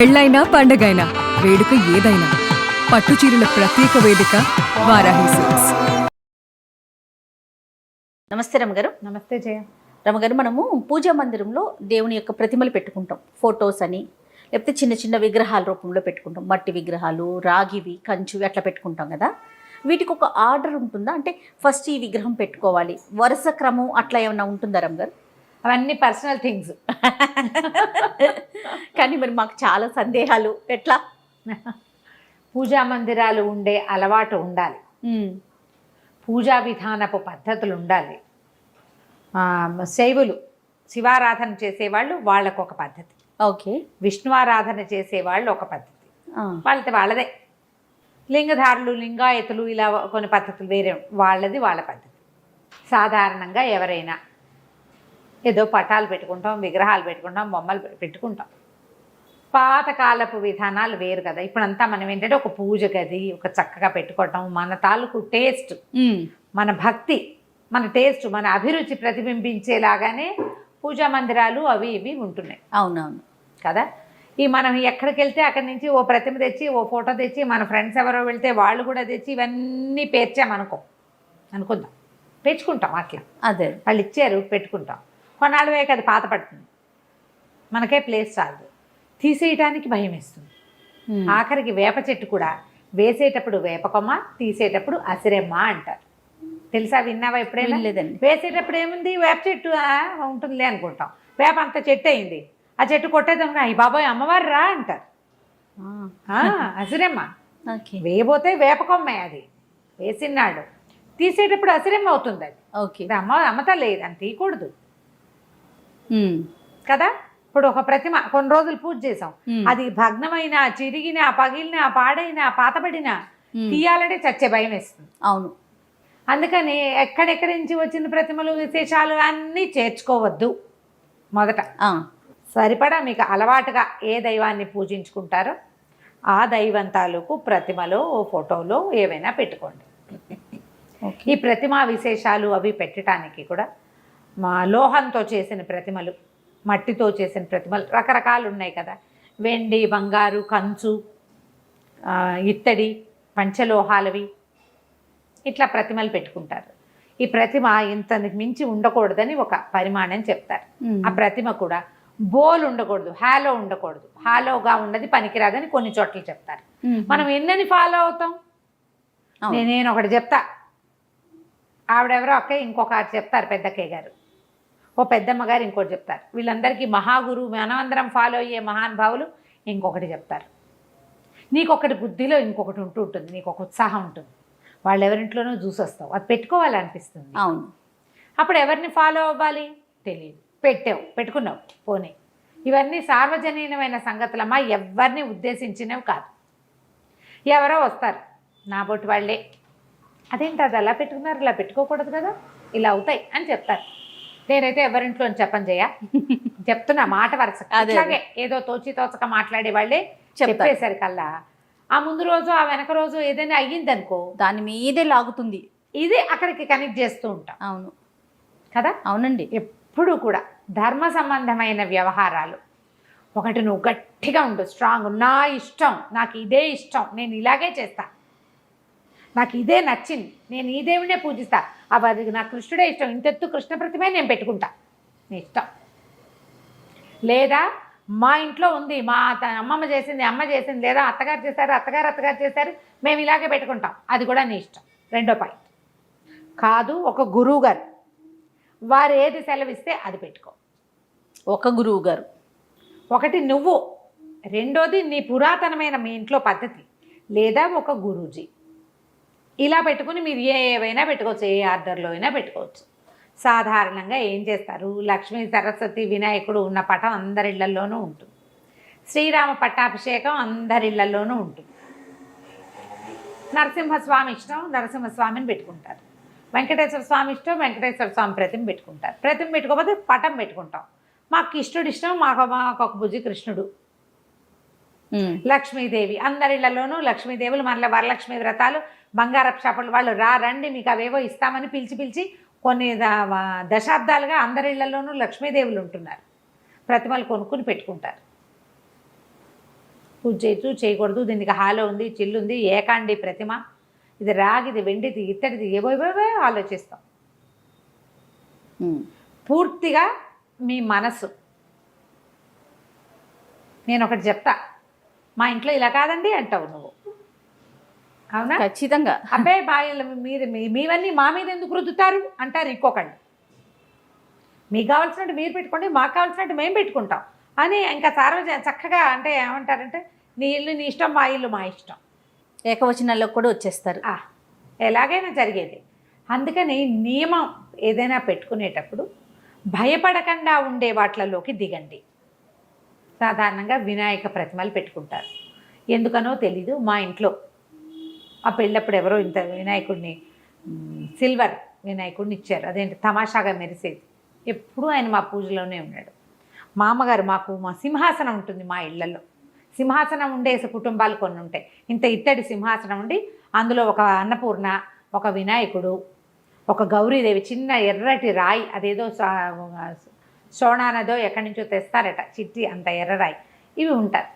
పెళ్ళైనా పండగైనా వేడుక ఏదైనా పట్టుచీరల ప్రత్యేక వేదిక వారాహి సిల్క్స్. నమస్తే రమగారు. నమస్తే జయ. రమగారు, మనము పూజా మందిరంలో దేవుని యొక్క ప్రతిమలు పెట్టుకుంటాం, ఫొటోస్ అని, లేకపోతే చిన్న చిన్న విగ్రహాల రూపంలో పెట్టుకుంటాం. మట్టి విగ్రహాలు, రాగివి, కంచువి అట్లా పెట్టుకుంటాం కదా. వీటికి ఒక ఆర్డర్ ఉంటుందా? అంటే ఫస్ట్ ఈ విగ్రహం పెట్టుకోవాలి, వరుస క్రమం అట్లా ఏమన్నా ఉంటుందా రమగారు? అవన్నీ పర్సనల్ థింగ్స్. కానీ మరి మాకు చాలా సందేహాలు. ఎట్లా? పూజా మందిరాలు ఉండే అలవాటు ఉండాలి, పూజా విధానపు పద్ధతులు ఉండాలి. శైవులు శివారాధన చేసేవాళ్ళు వాళ్ళకు ఒక పద్ధతి, ఓకే, విష్ణువారాధన చేసేవాళ్ళు ఒక పద్ధతి, వాళ్ళదే. లింగధారులు, లింగాయతులు ఇలా కొన్ని పద్ధతులు వేరే, వాళ్ళది వాళ్ళ పద్ధతి. సాధారణంగా ఎవరైనా ఏదో పటాలు పెట్టుకుంటాం, విగ్రహాలు పెట్టుకుంటాం, బొమ్మలు పెట్టుకుంటాం. పాతకాలపు విధానాలు వేరు కదా. ఇప్పుడంతా మనం ఏంటంటే ఒక పూజ గది ఒక చక్కగా పెట్టుకోవటం, మన తాలూకు టేస్ట్, మన భక్తి, మన టేస్ట్, మన అభిరుచి ప్రతిబింబించేలాగానే పూజా మందిరాలు అవి ఇవి ఉంటున్నాయి. అవునవును కదా. ఈ మనం ఎక్కడికి వెళ్తే అక్కడి నుంచి ఓ ప్రతిమ తెచ్చి, ఓ ఫోటో తెచ్చి, మన ఫ్రెండ్స్ ఎవరో వెళ్తే వాళ్ళు కూడా తెచ్చి ఇవన్నీ అనుకుందాం, పెంచుకుంటాం. అట్లా అదే వాళ్ళు ఇచ్చారు పెట్టుకుంటాం. కొన్నాళ్ళు వేయక అది పాత పడుతుంది, మనకే ప్లేస్ చాలదు, తీసేయటానికి భయం వేస్తుంది. ఆఖరికి వేప చెట్టు కూడా వేసేటప్పుడు వేపకొమ్మ, తీసేటప్పుడు అసిరెమ్మ అంటారు. తెలుసా, విన్నావా ఎప్పుడైనా? లేదండి. వేసేటప్పుడు ఏముంది, వేప చెట్టు ఉంటుందిలే అనుకుంటాం. వేప అంత చెట్టు అయింది, ఆ చెట్టు కొట్టేదాం, అయ్యి బాబాయ్ అమ్మవారు రా అంటారు. అసిరెమ్మ వేయబోతే వేపకొమ్మే, అది వేసినాడు, తీసేటప్పుడు అసిరెమ్మ అవుతుంది. అది ఓకే, అమ్మతా లేదు అని తీయకూడదు కదా. ఇప్పుడు ఒక ప్రతిమ కొన్ని రోజులు పూజ చేసాం, అది భగ్నమైనా, చిరిగినా, పగిలినా, పాడైనా, పాతబడినా తీయాలంటే చచ్చే భయం వేస్తుంది. అవును. అందుకని ఎక్కడెక్కడి నుంచి వచ్చిన ప్రతిమలు, విశేషాలు అన్నీ చేర్చుకోవద్దు. మొదట సరిపడా మీకు అలవాటుగా ఏ దైవాన్ని పూజించుకుంటారో ఆ దైవం తాలూకు ప్రతిమలో, ఫోటోలో ఏవైనా పెట్టుకోండి. ఈ ప్రతిమా విశేషాలు అవి పెట్టడానికి కూడా లోహంతో చేసిన ప్రతిమలు, మట్టితో చేసిన ప్రతిమలు రకరకాలు ఉన్నాయి కదా. వెండి, బంగారు, కంచు, ఇత్తడి, పంచలోహాలవి ఇట్లా ప్రతిమలు పెట్టుకుంటారు. ఈ ప్రతిమ ఇంతకు మించి ఉండకూడదని ఒక పరిమాణం చెప్తారు. ఆ ప్రతిమ కూడా బోల్ ఉండకూడదు, హాలో ఉండకూడదు. హాలోగా ఉన్నది పనికిరాదని కొన్ని చోట్ల చెప్తారు. మనం ఎన్నని ఫాలో అవుతాం? నేను ఒకటి చెప్తా, ఆవిడెవరో అక్క ఇంకొక చెప్తారు, పెద్దక్కయ్య గారు, ఓ పెద్దమ్మ గారు ఇంకోటి చెప్తారు. వీళ్ళందరికీ మహాగురువు, మనమందరం ఫాలో అయ్యే మహానుభావులు ఇంకొకటి చెప్తారు. నీకొకటి బుద్ధిలో ఇంకొకటి ఉంటుంది, నీకు ఒక ఉత్సాహం ఉంటుంది, వాళ్ళు ఎవరింట్లోనో చూసి వస్తావు, అది పెట్టుకోవాలనిపిస్తుంది. అవును. అప్పుడు ఎవరిని ఫాలో అవ్వాలి తెలియదు, పెట్టుకున్నావు పోనీ. ఇవన్నీ సార్వజనీనమైన సంగతులమ్మా, ఎవరిని ఉద్దేశించినవి కాదు. ఎవరో వస్తారు, నా బొట్టు వాళ్ళే, అదేంటి అది అలా పెట్టుకున్నారు, ఇలా పెట్టుకోకూడదు కదా, ఇలా అవుతాయి అని చెప్తారు. నేనైతే ఎవరింట్లో చెప్పని చెప్తున్నా, మాట వరుస. అలాగే ఏదో తోచక మాట్లాడే వాళ్ళే చెప్పేసరికల్లా ఆ ముందు రోజు, ఆ వెనక రోజు ఏదైనా అయ్యింది అనుకో, దాని మీదే లాగుతుంది, ఇది అక్కడికి కనెక్ట్ చేస్తూ ఉంటాం. అవును కదా. అవునండి. ఎప్పుడు కూడా ధర్మ సంబంధమైన వ్యవహారాలు ఒకటి నువ్వు గట్టిగా ఉండు, స్ట్రాంగ్, నా ఇష్టం, నాకు ఇదే ఇష్టం, నేను ఇలాగే చేస్తా, నాకు ఇదే నచ్చింది, నేను ఈ దేవుడినే పూజిస్తా, అది నాకు కృష్ణుడే ఇష్టం, ఇంతెత్తు కృష్ణ ప్రతిమే నేను పెట్టుకుంటా, నీ ఇష్టం. లేదా మా ఇంట్లో ఉంది, మా అమ్మమ్మ చేసింది, అమ్మ చేసింది, లేదా అత్తగారు చేశారు, అత్తగారు చేశారు, మేము ఇలాగే పెట్టుకుంటాం, అది కూడా నీ ఇష్టం. రెండో పాయింట్ కాదు, ఒక గురువు గారు వారు ఏది సెలవిస్తే అది పెట్టుకో. ఒక గురువు గారు ఒకటి నువ్వు, రెండోది నీ పురాతనమైన మీ ఇంట్లో పద్ధతి, లేదా ఒక గురూజీ, ఇలా పెట్టుకుని మీరు ఏవైనా పెట్టుకోవచ్చు, ఏ ఆర్డర్లో అయినా పెట్టుకోవచ్చు. సాధారణంగా ఏం చేస్తారు, లక్ష్మీ, సరస్వతి, వినాయకుడు ఉన్న పటం అందరిళ్లలోనూ ఉంటుంది, శ్రీరామ పట్టాభిషేకం అందరిళ్లలోనూ ఉంటుంది, నరసింహస్వామి ఇష్టం నరసింహస్వామిని పెట్టుకుంటారు, వెంకటేశ్వర స్వామి ఇష్టం వెంకటేశ్వర స్వామి ప్రతిమ పెట్టుకుంటారు. ప్రతిమ పెట్టుకోకపోతే పటం పెట్టుకుంటాం. మాకు కృష్ణుడు ఇష్టం, మాకు ఒక బుజ్జి కృష్ణుడు. లక్ష్మీదేవి అందరిళ్లలోనూ లక్ష్మీదేవులు, మళ్ళీ వరలక్ష్మి వ్రతాలు, బంగారపు షాపులు వాళ్ళు రండి మీకు అవేవో ఇస్తామని పిలిచి కొన్ని దశాబ్దాలుగా అందరిళ్లలోనూ లక్ష్మీదేవులు ఉంటున్నారు. ప్రతిమలు కొనుక్కుని పెట్టుకుంటారు. పూజ చేయొచ్చు చేయకూడదు, దీనికి హాలో ఉంది, చిల్లు ఉంది, ఏకాండి ప్రతిమ, ఇది రాగిది, వెండిది, ఇత్తడిది, ఏవో ఆలోచిస్తాం. పూర్తిగా మీ మనసు. నేను ఒకటి చెప్తా, మా ఇంట్లో ఇలా కాదండి అంటావు నువ్వు, అవునా? ఖచ్చితంగా. అబ్బాయి బాయిలు మీరు మీవన్నీ మా మీద ఎందుకు రుద్దుతారు అంటారు ఇంకొకళ్ళు. మీకు కావాల్సినట్టు మీరు పెట్టుకోండి, మాకు కావాల్సినట్టు మేము పెట్టుకుంటాం అని ఇంకా చక్కగా అంటే ఏమంటారంటే, నీ ఇల్లు నీ ఇష్టం, మా ఇల్లు మా ఇష్టం, ఏకవచనాల్లో కూడా వచ్చేస్తారు. ఎలాగైనా జరిగేది. అందుకని నియమం ఏదైనా పెట్టుకునేటప్పుడు భయపడకుండా ఉండే వాటిలలోకి దిగండి. సాధారణంగా వినాయక ప్రతిమలు పెట్టుకుంటారు, ఎందుకనో తెలీదు. మా ఇంట్లో ఆ పెళ్ళప్పుడు ఎవరో ఇంత వినాయకుడిని సిల్వర్ వినాయకుడిని ఇచ్చారు, అదేంటి తమాషాగా మెరిసేది. ఎప్పుడూ ఆయన మా పూజలోనే ఉన్నాడు. మా అమ్మగారు మా సింహాసనం ఉంటుంది మా ఇళ్లలో. సింహాసనం ఉండే కుటుంబాలు కొన్ని ఉంటాయి. ఇంత ఇత్తడి సింహాసనం ఉండి అందులో ఒక అన్నపూర్ణ, ఒక వినాయకుడు, ఒక గౌరీదేవి, చిన్న ఎర్రటి రాయి, అదేదో సోనానదో ఎక్కడి నుంచో తెస్తారట, చిట్టి అంత ఎర్రరాయి, ఇవి ఉంటారు.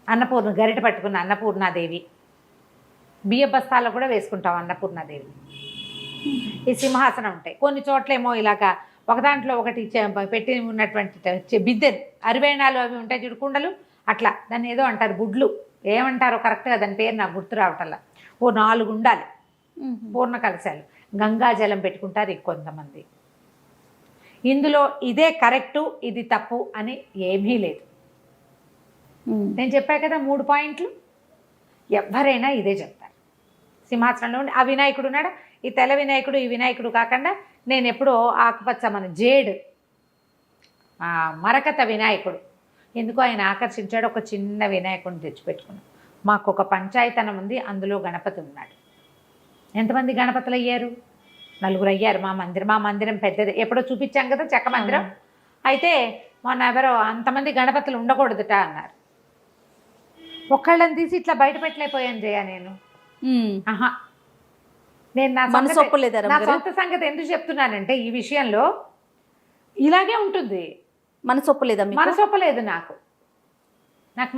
అన్నపూర్ణ గరిట పట్టుకున్న అన్నపూర్ణాదేవి, బియ్య బస్తాల్లో కూడా వేసుకుంటాం అన్నపూర్ణాదేవి. ఈ సింహాసనం ఉంటాయి. కొన్ని చోట్లేమో ఇలాగా ఒక దాంట్లో ఒకటి పెట్టి ఉన్నటువంటి బిద్దెలు, అరివేణాలు అవి ఉంటాయి చూడు, కుండలు, అట్లా దాన్ని ఏదో అంటారు, బుడ్లు ఏమంటారో కరెక్ట్గా దాని పేరు నాకు గుర్తు రావటల్లా. ఓ 4 ఉండాలి పూర్ణ కలశాలు. గంగాజలం పెట్టుకుంటారు ఇంకొంతమంది. ఇందులో ఇదే కరెక్టు ఇది తప్పు అని ఏమీ లేదు. నేను చెప్పా కదా 3 పాయింట్లు, ఎవరైనా ఇదే చెప్తారు. సింహాసనంలో ఉండి ఆ వినాయకుడు ఉన్నాడా, ఈ తెల్ల వినాయకుడు ఈ వినాయకుడు కాకుండా నేను ఎప్పుడో ఆకుపచ్చ మన జేడ్ మరకత వినాయకుడు, ఎందుకో ఆయన ఆకర్షించాడు, ఒక చిన్న వినాయకుడిని తెచ్చిపెట్టుకున్నాం. మాకు ఒక పంచాయతనం ఉంది, అందులో గణపతి ఉన్నాడు. ఎంతమంది గణపతులు అయ్యారు? 4 అయ్యారు. మా మందిరం పెద్దది, ఎప్పుడో చూపించాం కదా చెక్క మందిరం. అయితే మొన్న ఎవరో అంతమంది గణపతులు ఉండకూడదుట అన్నారు. ఒక్కళ్ళని తీసి ఇట్లా బయట పెట్టలేకపోయాను జయ నేను. నేను నా సొంత సంగతి ఎందుకు చెప్తున్నానంటే, ఈ విషయంలో ఇలాగే ఉంటుంది. మనసొప్పలేదు నాకు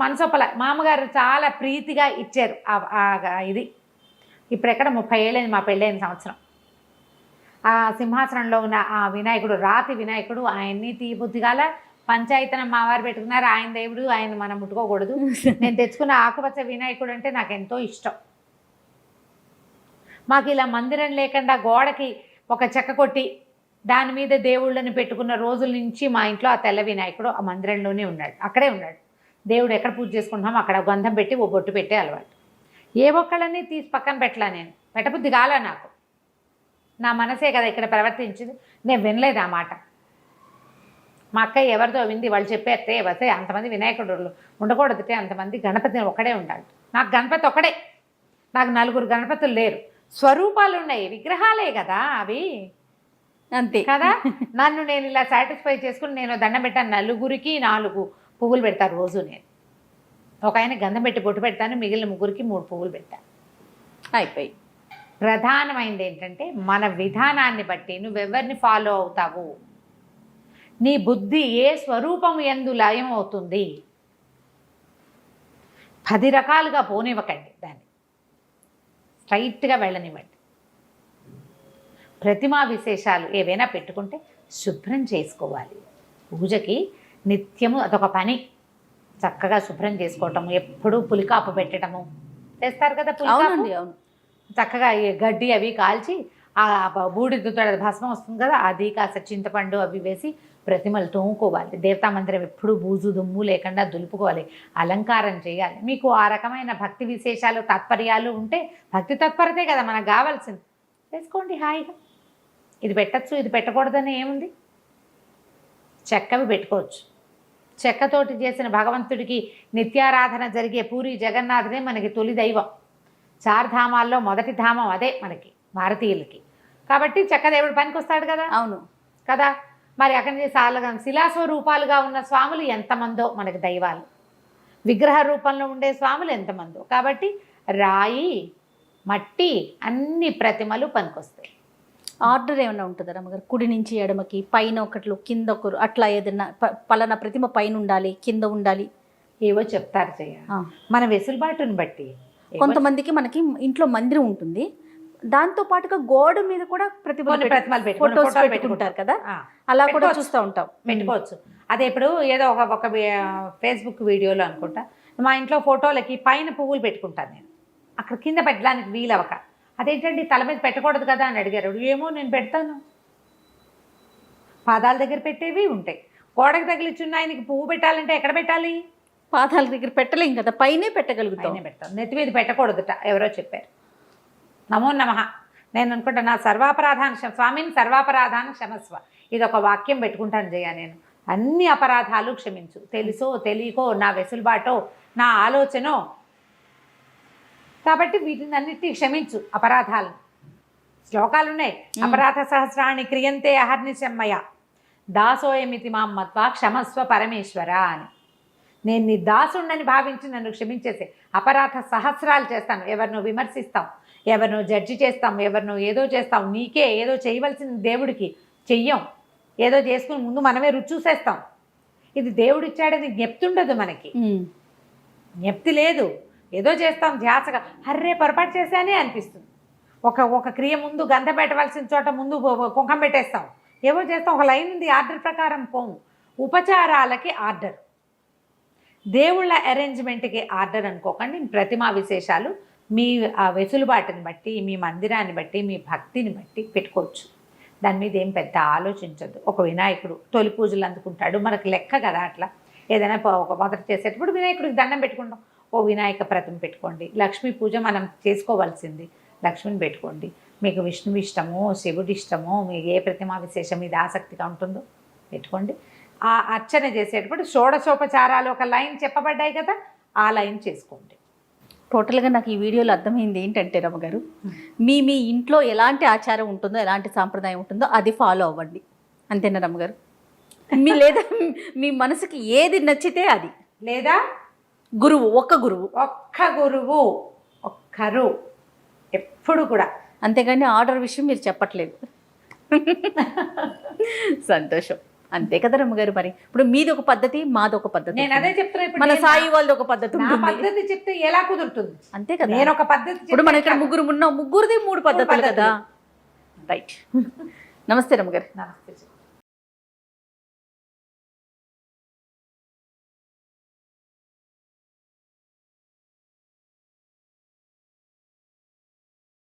మనసొప్పల. మామగారు చాలా ప్రీతిగా ఇచ్చారు ఇది. ఇప్పుడు ఎక్కడ 30 ఏళ్ళైంది మా పెళ్ళైన సంవత్సరం. ఆ సింహాసనంలో ఉన్న ఆ వినాయకుడు, రాతి వినాయకుడు, ఆయన్ని తీబుద్ధిగాల పంచాయతనం మావారు పెట్టుకున్నారు. ఆయన దేవుడు, ఆయన మనం ముట్టుకోకూడదు. నేను తెచ్చుకున్న ఆకుపచ్చ వినాయకుడు అంటే నాకు ఎంతో ఇష్టం. మాకు ఇలా మందిరం లేకుండా గోడకి ఒక చెక్క కొట్టి దాని మీద దేవుళ్ళని పెట్టుకున్న రోజుల నుంచి మా ఇంట్లో ఆ తెల్ల వినాయకుడు ఆ మందిరంలోనే ఉన్నాడు, అక్కడే ఉన్నాడు. దేవుడు ఎక్కడ పూజ చేసుకుంటున్నామో అక్కడ గంధం పెట్టి ఓ బొట్టు పెట్టే అలవాటు. ఏ ఒక్కళ్ళని తీసి పక్కన పెట్టలా, నేను పెట్టబుద్ధి కాలా. నాకు నా మనసే కదా ఇక్కడ ప్రవర్తించింది. నేను వినలేదు ఆ మాట. మా అక్కయ్య ఎవరితో వింది, వాళ్ళు చెప్పేస్తే వస్తే అంతమంది వినాయకుడు ఉండకూడదుటే, అంతమంది గణపతి ఒక్కడే ఉండాలి. నాకు గణపతి ఒక్కడే, నాకు 4 గణపతులు లేరు. స్వరూపాలు ఉన్నాయి, విగ్రహాలే కదా అవి, అంతే కదా. నన్ను నేను ఇలా సాటిస్ఫై చేసుకుని నేను దండం పెట్టాను. 4కి 4 పువ్వులు పెడతాను రోజు. నేను ఒక ఆయన గంధం పెట్టి బొట్టు పెడతాను, మిగిలిన 3కి 3 పువ్వులు పెడతాను, అయిపోయి. ప్రధానమైనది ఏంటంటే మన విధానాన్ని బట్టి నువ్వెవరిని ఫాలో అవుతావు, నీ బుద్ధి ఏ స్వరూపం యందు లయం అవుతుంది. 10 రకాలుగా పోనివ్వకండి, దాన్ని స్ట్రైట్గా వెళ్ళనివ్వండి. ప్రతిమా విశేషాలు ఏవైనా పెట్టుకుంటే శుభ్రం చేసుకోవాలి. పూజకి నిత్యము అదొక పని, చక్కగా శుభ్రం చేసుకోవటము. ఎప్పుడూ పులికాపు పెట్టడము చేస్తారు కదా, పులికాపు. చక్కగా గడ్డి అవి కాల్చి ఆ బూడిద భస్మం వస్తుంది కదా, అది కాస్త చింతపండు అవి వేసి ప్రతిమలు తోముకోవాలి. దేవతా మందిరం ఎప్పుడు బూజు దుమ్ము లేకుండా దులుపుకోవాలి, అలంకారం చేయాలి. మీకు ఆ రకమైన భక్తి విశేషాలు తాత్పర్యాలు ఉంటే, భక్తి తత్పరతే కదా మనకు కావాల్సింది, చేసుకోండి హాయిగా. ఇది పెట్టచ్చు ఇది పెట్టకూడదని ఏముంది, చెక్కవి పెట్టుకోవచ్చు. చెక్కతోటి చేసిన భగవంతుడికి నిత్యారాధన జరిగే పూరి జగన్నాథుడే మనకి తొలి దైవం. 4 ధామాల్లో మొదటి ధామం అదే మనకి భారతీయులకి. కాబట్టి చెక్క దేవుడు పనికి వస్తాడు కదా, అవును కదా. మరి అక్కడి నుంచి శిలాస్వరూపాలుగా ఉన్న స్వాములు ఎంతమందో మనకి దైవాలు, విగ్రహ రూపంలో ఉండే స్వాములు ఎంతమందో. కాబట్టి రాయి మట్టి అన్ని ప్రతిమలు పనికొస్తాయి. ఆర్డర్ ఏమైనా ఉంటుందా రమ్మగారు? కుడి నుంచి ఎడమకి, పైన ఒకట్లు కింద ఒకరు, అట్లా ఏదైనా పలానా ప్రతిమ పైన ఉండాలి కింద ఉండాలి ఏవో చెప్తారు చెయ్య ఆ. మన వెసులుబాటుని బట్టి కొంతమందికి మనకి ఇంట్లో మందిరం ఉంటుంది, దాంతో పాటుగా గోడ మీద కూడా కొన్ని ప్రతిమలు పెట్టుకుంటారు, ఫోటోస్ ఫోటోలు పెట్టుకుంటారు కదా, ఆ, అలా కూడా పెట్టుకోవచ్చు. చూస్తూ ఉంటాం. పెట్టుకోవచ్చు. అదే ఇప్పుడు ఏదో ఒక ఫేస్బుక్ వీడియోలో అనుకుంటా, మా ఇంట్లో ఫోటోలకి పైన పువ్వులు పెట్టుకుంటాను నేను, అక్కడ కింద పెట్టడానికి వీలవక, అదేంటండి తల మీద పెట్టకూడదు కదా అని అడిగారు. ఏమో నేను పెడతాను, పాదాల దగ్గర పెట్టేవి ఉంటాయి. గోడకు తగిలిచున్న ఆయనకి పువ్వు పెట్టాలంటే ఎక్కడ పెట్టాలి? పాదాల దగ్గర పెట్టలేం కదా, పైనే పెట్టగలుగుతాం. పైన పెడతాం, నెత్తి మీద పెట్టకూడదుట ఎవరో చెప్పారు. నమో నమః. నేను అనుకుంటా నా సర్వాపరాధాన్ని స్వామిని సర్వాపరాధాన్ని క్షమస్వ, ఇది ఒక వాక్యం పెట్టుకుంటాను జయ. నేను అన్ని అపరాధాలు క్షమించు, తెలుసో తెలియకో, నా వెసులుబాటో నా ఆలోచనో, కాబట్టి వీటిని అన్నిటినీ క్షమించు అపరాధాలను. శ్లోకాలు ఉన్నాయి, అపరాధ సహస్రాన్ని క్రియంతే అహర్నిశమ్మయ దాసోయమితి మాం మత్వా క్షమస్వ పరమేశ్వర అని. నేను నీ దాసుండని భావించి నన్ను క్షమించేసే. అపరాధ సహస్రాలు చేస్తాను, ఎవరినో విమర్శిస్తాం, ఎవరినో జడ్జి చేస్తాం, ఎవరినో ఏదో చేస్తాం, నీకే ఏదో చేయవలసిన దేవుడికి చెయ్యం, ఏదో చేసుకుని ముందు మనమే రుచి చూసేస్తాం. ఇది దేవుడు ఇచ్చాడని జ్ఞప్తి మనకి, జ్ఞప్తి లేదు. ఏదో చేస్తాం ధ్యాసగా, హర్రే పొరపాటు చేశానే అనిపిస్తుంది. ఒక క్రియ ముందు గంధ పెట్టవలసిన చోట ముందు కుంకం పెట్టేస్తాం, ఏవో చేస్తాం. ఒక లైన్ ఉంది, ఆర్డర్ ప్రకారం పోము. ఉపచారాలకి ఆర్డర్, దేవుళ్ళ అరేంజ్మెంట్కి ఆర్డర్ అనుకోకండి. ప్రతిమా విశేషాలు మీ వెసులుబాటుని బట్టి, మీ మందిరాన్ని బట్టి, మీ భక్తిని బట్టి పెట్టుకోవచ్చు. దాని మీద ఏం పెద్ద ఆలోచించద్దు. ఒక వినాయకుడు తొలి పూజలు అందుకుంటాడు, మనకు లెక్క కదా అట్లా. ఏదైనా ఒక మొదట చేసేటప్పుడు వినాయకుడికి దండం పెట్టుకుంటాం, ఓ వినాయక ప్రతిమ పెట్టుకోండి. లక్ష్మీ పూజ మనం చేసుకోవాల్సింది, లక్ష్మిని పెట్టుకోండి. మీకు విష్ణువు ఇష్టమో, శివుడి ఇష్టమో, మీకు ఏ ప్రతిమా విశేషం మీద ఆసక్తిగా ఉంటుందో పెట్టుకోండి. ఆ అర్చన చేసేటప్పుడు షోడశోపచారాలు ఒక లైన్ చెప్పబడ్డాయి కదా, ఆ లైన్ చేసుకోండి. టోటల్గా నాకు ఈ వీడియోలో అర్థమైంది ఏంటంటే రమ్మగారు, మీ ఇంట్లో ఎలాంటి ఆచారం ఉంటుందో, ఎలాంటి సాంప్రదాయం ఉంటుందో అది ఫాలో అవ్వండి, అంతేనా రమ్మగారు? లేదా మీ మనసుకి ఏది నచ్చితే అది, లేదా గురువు ఒక్కరు ఎప్పుడు కూడా, అంతేగాని ఆర్డర్ విషయం మీరు చెప్పట్లేదు. సంతోషం. అంతే కదా రమ్మగారు. మరి ఇప్పుడు మీది ఒక పద్ధతి, మాది ఒక పద్ధతి. నేను అదే చెప్తున్నా, మన సాయి వాళ్ళది ఒక పద్ధతి. పద్ధతి చెప్తే ఎలా కుదురుతుంది? అంతే కదా, నేను ఒక పద్ధతి. ఇప్పుడు మనం ఇక్కడ ముగ్గురు ఉన్నాం, ముగ్గురిది 3 పద్ధతులు కదా. రైట్. నమస్తే రమ్మగారు. నమస్తే.